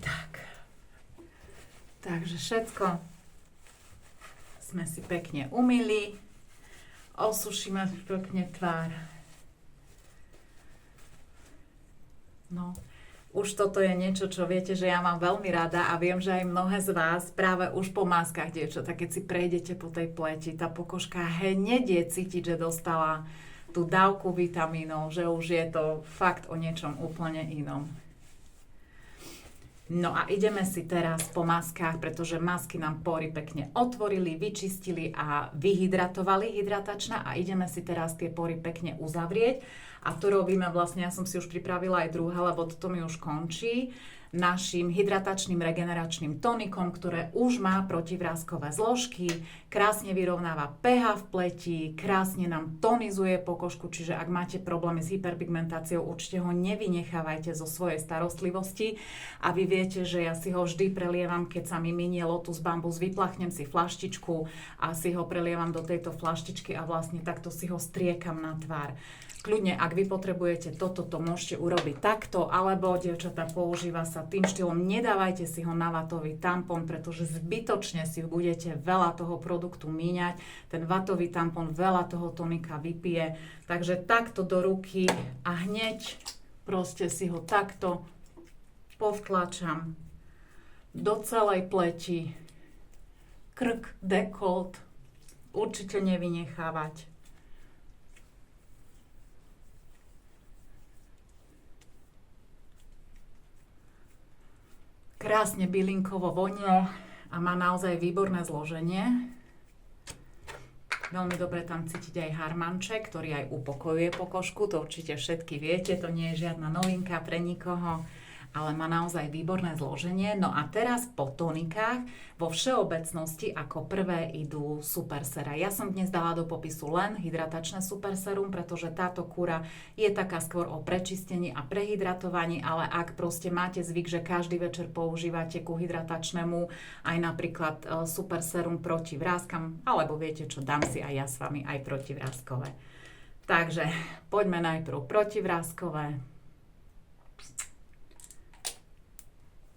[SPEAKER 1] Tak. Takže všetko sme si pekne umyli. Osušíme pekne tvár. No. Už toto je niečo, čo viete, že ja mám veľmi rada a viem, že aj mnohé z vás práve už po maskách, dievčatá, keď si prejdete po tej pleti, tá pokožka hneď je cítiť, že dostala tú dávku vitamínov, že už je to fakt o niečom úplne inom. No a ideme si teraz po maskách, pretože masky nám pory pekne otvorili, vyčistili a vyhydratovali, hydratačná, a ideme si teraz tie pory pekne uzavrieť. A to robíme vlastne, ja som si už pripravila aj druhé, lebo toto mi už končí, našim hydratačným regeneračným tonikom, ktoré už má protivrázkové zložky, krásne vyrovnáva pH v pleti, krásne nám tonizuje pokožku, čiže ak máte problémy s hyperpigmentáciou, určite ho nevynechávajte zo svojej starostlivosti. A vy viete, že ja si ho vždy prelievam, keď sa mi minie Lotus Bambus, vyplachnem si flaštičku a si ho prelievam do tejto flaštičky a vlastne takto si ho striekam na tvár. Kľudne, ak vy potrebujete toto, to môžete urobiť takto, alebo, dievčatá, používa sa tým štýlom, nedávajte si ho na vatový tampon, pretože zbytočne si budete veľa toho produktu míňať. Ten vatový tampon veľa toho tonika vypije, takže takto do ruky a hneď proste si ho takto povtlačam do celej pleti, krk, dekolt, určite nevynechávať. Krásne bylinkovo vonia a má naozaj výborné zloženie. Veľmi dobre tam cítiť aj harmanček, ktorý aj upokojuje pokožku. To určite všetky viete, to nie je žiadna novinka pre nikoho, ale má naozaj výborné zloženie. No a teraz po tonikách vo všeobecnosti ako prvé idú super sera. Ja som dnes dala do popisu len hydratačné super serum, pretože táto kúra je taká skôr o prečistení a prehydratovaní, ale ak proste máte zvyk, že každý večer používate ku hydratačnému aj napríklad super serum proti vráskam, alebo viete čo, dám si aj ja s vami aj protivrázkové. Takže poďme najprv protivrázkové.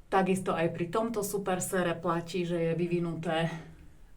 [SPEAKER 1] Takisto aj pri tomto super sére platí, že je vyvinuté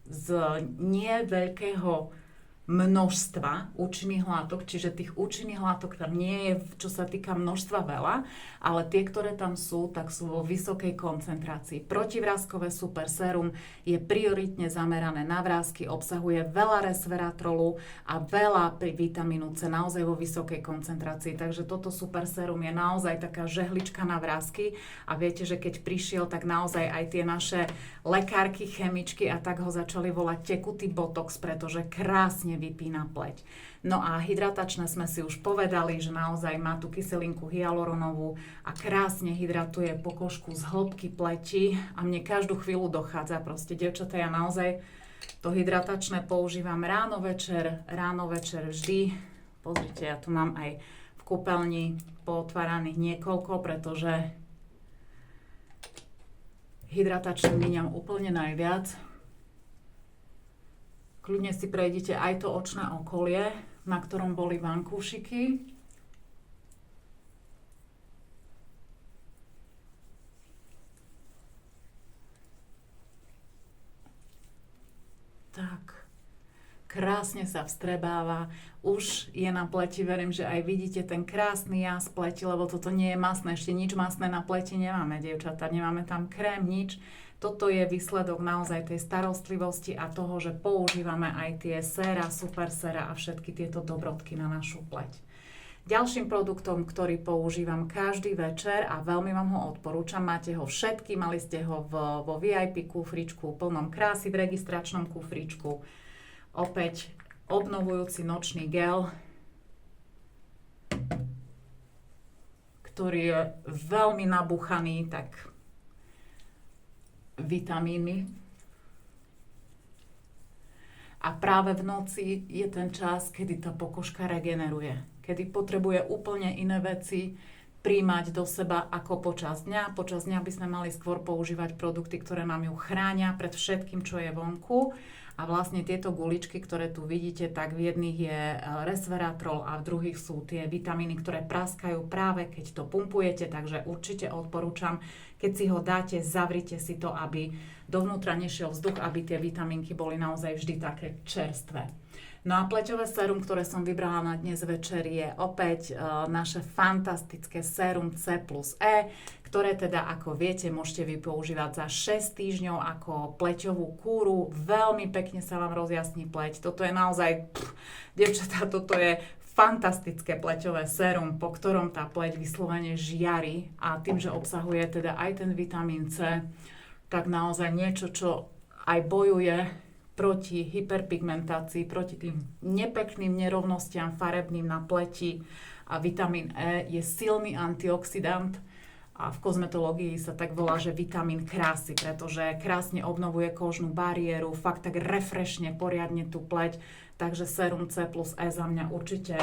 [SPEAKER 1] z neveľkého množstva účinných látok, čiže tých účinných látok tam nie je, čo sa týka množstva veľa, ale tie, ktoré tam sú, tak sú vo vysokej koncentrácii. Protivrázkové super sérum je prioritne zamerané na vrásky, obsahuje veľa resveratrolu a veľa vitamínu C, naozaj vo vysokej koncentrácii. Takže toto super sérum je naozaj taká žehlička na vrásky a viete, že keď prišiel, tak naozaj aj tie naše lekárky, chemičky a tak ho začali volať tekutý botox, pretože krásne vypína pleť. No a hydratačné sme si už povedali, že naozaj má tú kyselinku hyaluronovú a krásne hydratuje pokožku z hĺbky pleti a mne každú chvíľu dochádza proste, dievčatá, ja naozaj to hydratačné používam ráno, večer vždy. Pozrite, ja tu mám aj v kúpeľni pootváraných niekoľko, pretože hydratačné míňam úplne najviac. Kľudne si prejdite aj to očné okolie, na ktorom boli vankúšiky. Tak, krásne sa vstrebáva. Už je na pleti, verím, že aj vidíte ten krásny jas pleti, lebo toto nie je masné, ešte nič masné na pleti nemáme, dievčatá, nemáme tam krém, nič. Toto je výsledok naozaj tej starostlivosti a toho, že používame aj tie séra, super séra a všetky tieto dobrodky na našu pleť. Ďalším produktom, ktorý používam každý večer a veľmi vám ho odporúčam, máte ho všetky, mali ste ho vo VIP kufričku, plnom krásy, v registračnom kufričku. Opäť obnovujúci nočný gel, ktorý je veľmi nabúchaný, tak vitamíny. A práve v noci je ten čas, kedy tá pokožka regeneruje. Kedy potrebuje úplne iné veci príjmať do seba ako počas dňa. Počas dňa by sme mali skôr používať produkty, ktoré nám ju chránia pred všetkým, čo je vonku. A vlastne tieto guličky, ktoré tu vidíte, tak v jedných je resveratrol a v druhých sú tie vitamíny, ktoré praskajú práve keď to pumpujete, takže určite odporúčam, keď si ho dáte, zavrite si to, aby dovnútra nešiel vzduch, aby tie vitamínky boli naozaj vždy také čerstvé. No a pleťové sérum, ktoré som vybrala na dnes večer, je opäť naše fantastické sérum C plus E, ktoré teda, ako viete, môžete vy používať za 6 týždňov ako pleťovú kúru. Veľmi pekne sa vám rozjasní pleť. Toto je naozaj, dievčatá, toto je fantastické pleťové sérum, po ktorom tá pleť vyslovene žiari a tým, že obsahuje teda aj ten vitamín C, tak naozaj niečo, čo aj bojuje proti hyperpigmentácii, proti tým nepekným nerovnostiam farebným na pleti a vitamín E je silný antioxidant a v kozmetológii sa tak volá, že vitamín krásy, pretože krásne obnovuje kožnú bariéru, fakt tak refreshne, poriadne tú pleť, takže sérum C plus E za mňa určite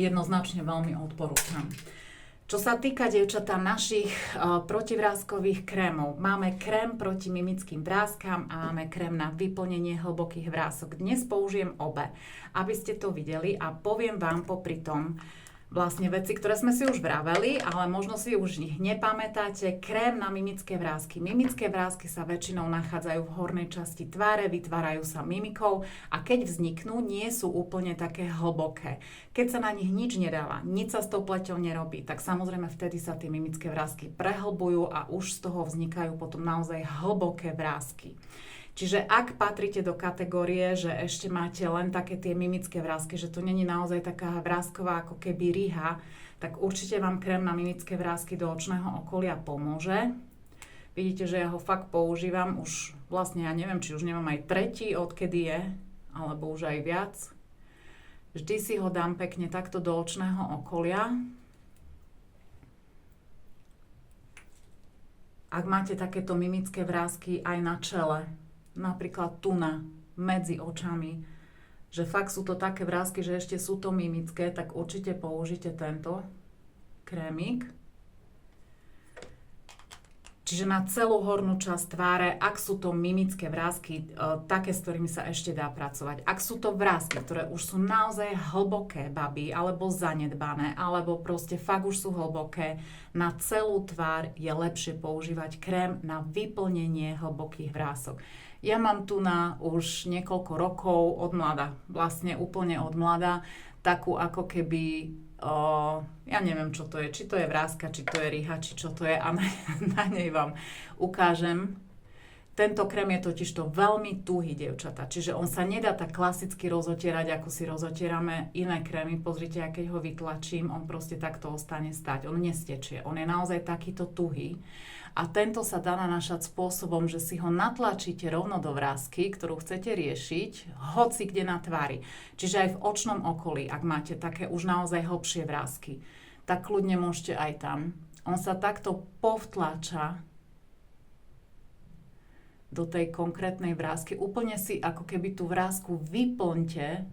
[SPEAKER 1] jednoznačne veľmi odporúčam. Čo sa týka, dievčatá, našich protivráskových krémov, máme krém proti mimickým vráskam a máme krém na vyplnenie hlbokých vrások. Dnes použijem obe, aby ste to videli a poviem vám popri tom vlastne veci, ktoré sme si už vraveli, ale možno si už ich nepamätáte. Krém na mimické vrásky. Mimické vrásky sa väčšinou nachádzajú v hornej časti tváre, vytvárajú sa mimikou a keď vzniknú, nie sú úplne také hlboké. Keď sa na nich nič nedáva, nič sa s tou pleťou nerobí, tak samozrejme vtedy sa tie mimické vrásky prehlbujú a už z toho vznikajú potom naozaj hlboké vrásky. Čiže ak patríte do kategórie, že ešte máte len také tie mimické vrásky, že to není naozaj taká vrásková ako keby riha, tak určite vám krém na mimické vrásky do očného okolia pomôže. Vidíte, že ja ho fakt používam už vlastne, ja neviem, či už nemám aj tretí, odkedy je, alebo už aj viac. Vždy si ho dám pekne takto do očného okolia. Ak máte takéto mimické vrásky aj na čele, napríklad tu medzi očami, že fakt sú to také vrásky, že ešte sú to mimické, tak určite použite tento krémik. Čiže na celú hornú časť tváre, ak sú to mimické vrásky, také, s ktorými sa ešte dá pracovať. Ak sú to vrásky, ktoré už sú naozaj hlboké, baby, alebo zanedbané, alebo proste fakt už sú hlboké, na celú tvár je lepšie používať krém na vyplnenie hlbokých vrások. Ja mám tu na už niekoľko rokov od mlada, vlastne úplne od mlada, takú ako keby... ja neviem, čo to je, či to je vráska, či to je ryha, či čo to je a na nej vám ukážem. Tento krém je totižto veľmi tuhý, dievčatá, čiže on sa nedá tak klasicky rozotierať, ako si rozotierame iné krémy. Pozrite, ja keď ho vytlačím, on proste takto ostane stať, on nestečie, on je naozaj takýto tuhý. A tento sa dá nanášať spôsobom, že si ho natlačíte rovno do vrásky, ktorú chcete riešiť, hoci kde na tvári. Čiže aj v očnom okolí, ak máte také už naozaj hlbšie vrásky, tak kľudne môžete aj tam. On sa takto povtláča do tej konkrétnej vrásky. Úplne si ako keby tú vrásku vyplňte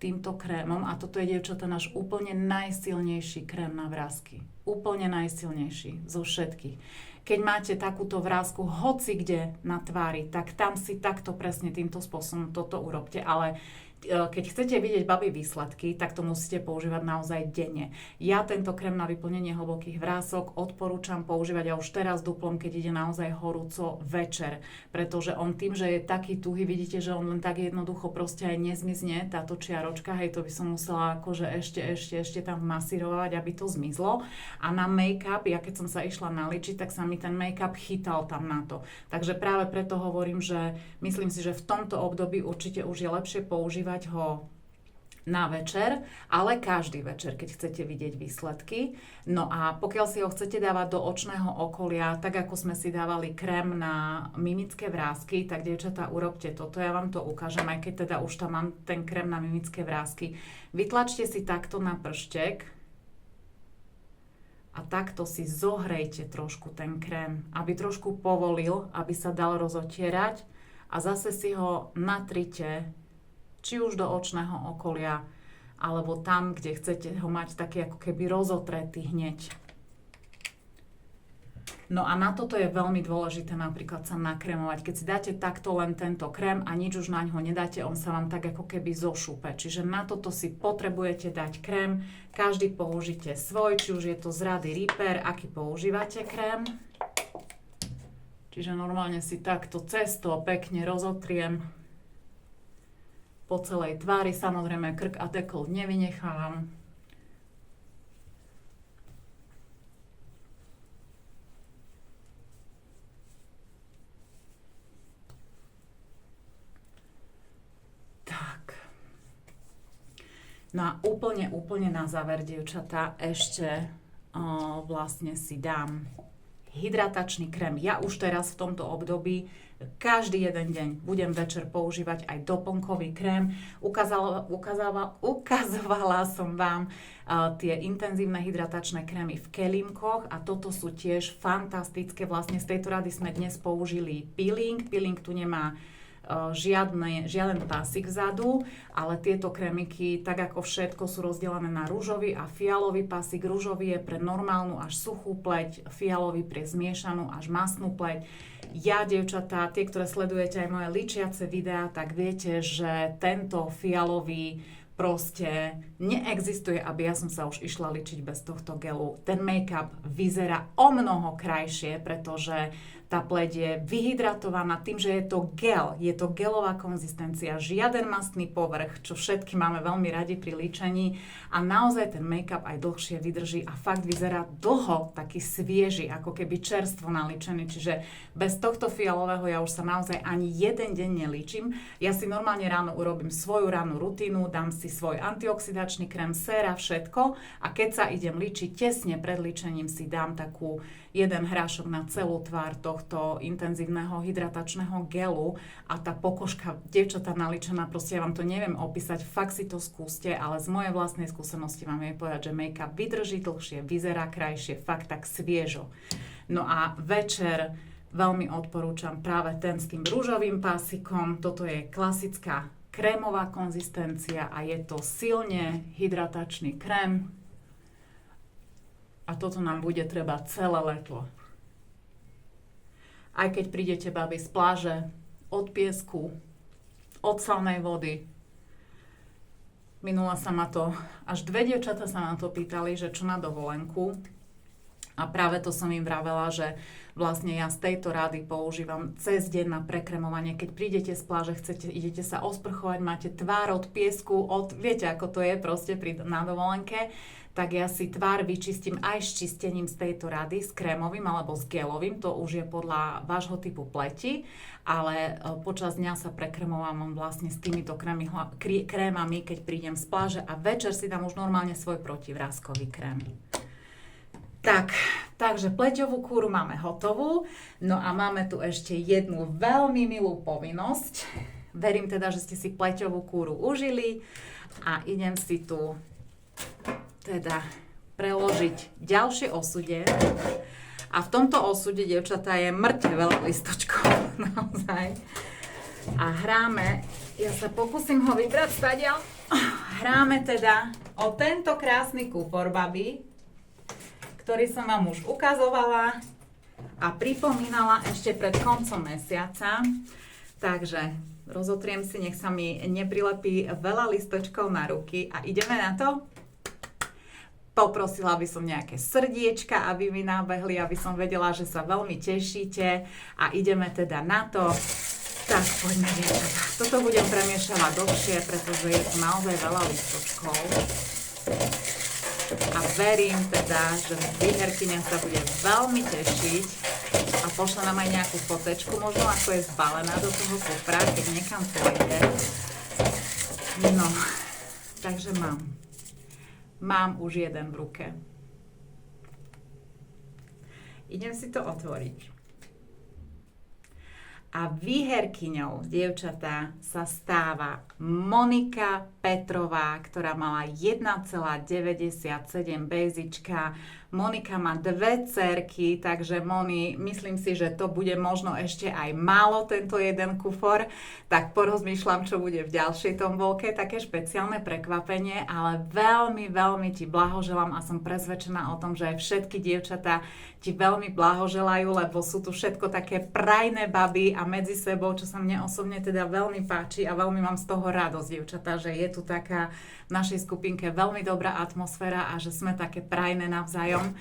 [SPEAKER 1] týmto krémom a toto je, dievčatá, náš úplne najsilnejší krém na vrásky. Úplne najsilnejší zo všetkých. Keď máte takúto vrásku hoci kde na tvári, tak tam si takto presne týmto spôsobom toto urobte, ale keď chcete vidieť babi výsledky, tak to musíte používať naozaj denne. Ja tento krém na vyplnenie hlbokých vrások odporúčam používať a už teraz duplom, keď ide naozaj horúco večer, pretože on tým, že je taký tuhý, vidíte, že on len tak jednoducho proste aj nezmizne, táto čiaročka, hej, to by som musela akože ešte tam masírovať, aby to zmizlo. A na make-up, ja keď som sa išla naličiť, tak sa mi ten make-up chytal tam na to. Takže práve preto hovorím, že myslím si, že v tomto období určite už je lepšie používať ho na večer, ale každý večer, keď chcete vidieť výsledky. No a pokiaľ si ho chcete dávať do očného okolia, tak ako sme si dávali krém na mimické vrásky, tak dievčatá, urobte toto. Ja vám to ukážem, aj keď teda už tam mám ten krém na mimické vrásky. Vytlačte si takto na prštek a takto si zohrejte trošku ten krém, aby trošku povolil, aby sa dal rozotierať a zase si ho natrite či už do očného okolia, alebo tam, kde chcete ho mať taký ako keby rozotretý hneď. No a na toto je veľmi dôležité napríklad sa nakrémovať. Keď si dáte takto len tento krém a nič už na ňo nedáte, on sa vám tak ako keby zošupe. Čiže na toto si potrebujete dať krém. Každý použite svoj, či už je to z rady Repair, aký používate krém. Čiže normálne si takto cesto pekne rozotriem po celej tvári, samozrejme krk a dekol nevynechávam. Tak. No a úplne na záver, dievčatá, ešte vlastne si dám hydratačný krém. Ja už teraz v tomto období každý jeden deň budem večer používať aj doplnkový krém. Ukazovala som vám tie intenzívne hydratačné krémy v kelímkoch a toto sú tiež fantastické. Vlastne z tejto rady sme dnes použili peeling. Peeling tu nemá žiaden pásik vzadu, ale tieto krémiky, tak ako všetko, sú rozdelené na ružový a fialový pásik. Ružový je pre normálnu až suchú pleť, fialový pre zmiešanú až masnú pleť. Ja, dievčatá, tie, ktoré sledujete aj moje ličiace videá, tak viete, že tento fialový proste neexistuje, aby ja som sa už išla ličiť bez tohto gelu. Ten make-up vyzerá o mnoho krajšie, pretože tá pleť je vyhydratovaná tým, že je to gel, je to gelová konzistencia, žiaden mastný povrch, čo všetky máme veľmi radi pri líčení a naozaj ten make-up aj dlhšie vydrží a fakt vyzerá dlho taký svieži, ako keby čerstvo naličený, čiže bez tohto fialového ja už sa naozaj ani jeden deň nelíčim. Ja si normálne ráno urobím svoju rannú rutínu, dám si svoj antioxidačný krém, séra, všetko a keď sa idem líčiť, tesne pred líčením si dám takú jeden hrášok na celú tvár tohto intenzívneho hydratačného gelu a tá pokožka, dievčatá naličená, proste ja vám to neviem opísať, fakt si to skúste, ale z mojej vlastnej skúsenosti vám je povedať, že make-up vydrží dlhšie, vyzerá krajšie, fakt tak sviežo. No a večer veľmi odporúčam práve ten s tým rúžovým pásikom, toto je klasická krémová konzistencia a je to silne hydratačný krém. A toto nám bude treba celé leto. Aj keď prídete, babi, z pláže, od piesku, od slanej vody. Minula sa ma to, až 2 dievčatá sa ma to pýtali, že čo na dovolenku. A práve to som im vravela, že vlastne ja z tejto rady používam cez deň na prekremovanie. Keď prídete z pláže, idete sa osprchovať, máte tvár od piesku, viete ako to je proste na dovolenke, tak ja si tvár vyčistím aj s čistením z tejto rady, s krémovým alebo s gelovým, to už je podľa vášho typu pleti, ale počas dňa sa prekremovávam vlastne s týmito krémami, keď prídem z pláže a večer si dám už normálne svoj protivráskový krém. Takže pleťovú kúru máme hotovú, no a máme tu ešte jednu veľmi milú povinnosť. Verím teda, že ste si pleťovú kúru užili a idem si tu teda preložiť ďalšie osude. A v tomto osude, dievčatá, je mŕte veľa listočkov, naozaj. A hráme, ja sa pokúsim ho vybrať stadiaľ, hráme teda o tento krásny kufor, babi, ktorý som vám už ukazovala a pripomínala ešte pred koncom mesiaca. Takže rozotriem si, nech sa mi neprilepí veľa listočkov na ruky a ideme na to. Poprosila by som nejaké srdiečka, aby mi nabehli, aby som vedela, že sa veľmi tešíte a ideme teda na to. Tak poďme, dievčatá. Toto budem premiešavať dlhšie, pretože je tu naozaj veľa listočkov. A verím teda, že výherkyňa sa bude veľmi tešiť a pošle nám aj nejakú fotečku, možno ako je zbalená do toho kufra, keď niekam pôjde. No, takže mám už jeden v ruke. Idem si to otvoriť. A výherkyňou, dievčatá, sa stáva Monika Petrová, ktorá mala 1,97 bézička. Monika má 2 dcerky, takže Moni, myslím si, že to bude možno ešte aj málo, tento jeden kufor. Tak porozmýšľam, čo bude v ďalšej tombolke, také špeciálne prekvapenie, ale veľmi, veľmi ti blahoželám a som presvedčená o tom, že aj všetky dievčatá ti veľmi blahoželajú, lebo sú tu všetko také prajné baby a medzi sebou, čo sa mne osobne teda veľmi páči a veľmi mám z toho radosť, dievčatá, že je tu taká v našej skupinke veľmi dobrá atmosféra a že sme také prajné navzájom.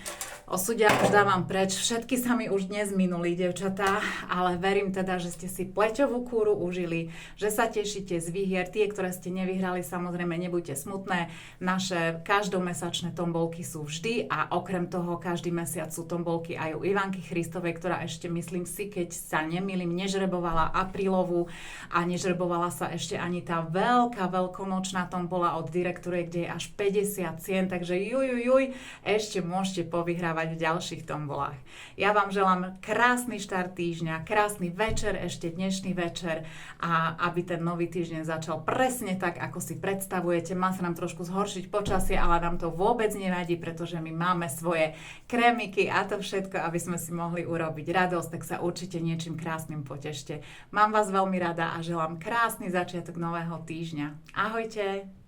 [SPEAKER 1] Osudia už dávam preč, všetky sa mi už dnes minuli, dievčatá, ale verím teda, že ste si pleťovú kúru užili, že sa tešíte z výhier. Tie, ktoré ste nevyhrali, samozrejme nebuďte smutné, naše každomesačné tombolky sú vždy a okrem toho každý mesiac sú tombolky aj u Ivanky Christovej, ktorá ešte, myslím si, keď sa nemýlim, nežrebovala aprílovú a nežrebovala sa ešte ani tá veľkonočná tombola od direktore, kde je až 50 cien, takže juj, ešte môžete povyhrávať v ďalších tombolách. Ja vám želám krásny štart týždňa, krásny večer, ešte dnešný večer a aby ten nový týždeň začal presne tak, ako si predstavujete. Má sa nám trošku zhoršiť počasie, ale nám to vôbec nevadí, pretože my máme svoje krémiky a to všetko, aby sme si mohli urobiť radosť, tak sa určite niečím krásnym potešte. Mám vás veľmi rada a želám krásny začiatok nového týždňa. Ahojte!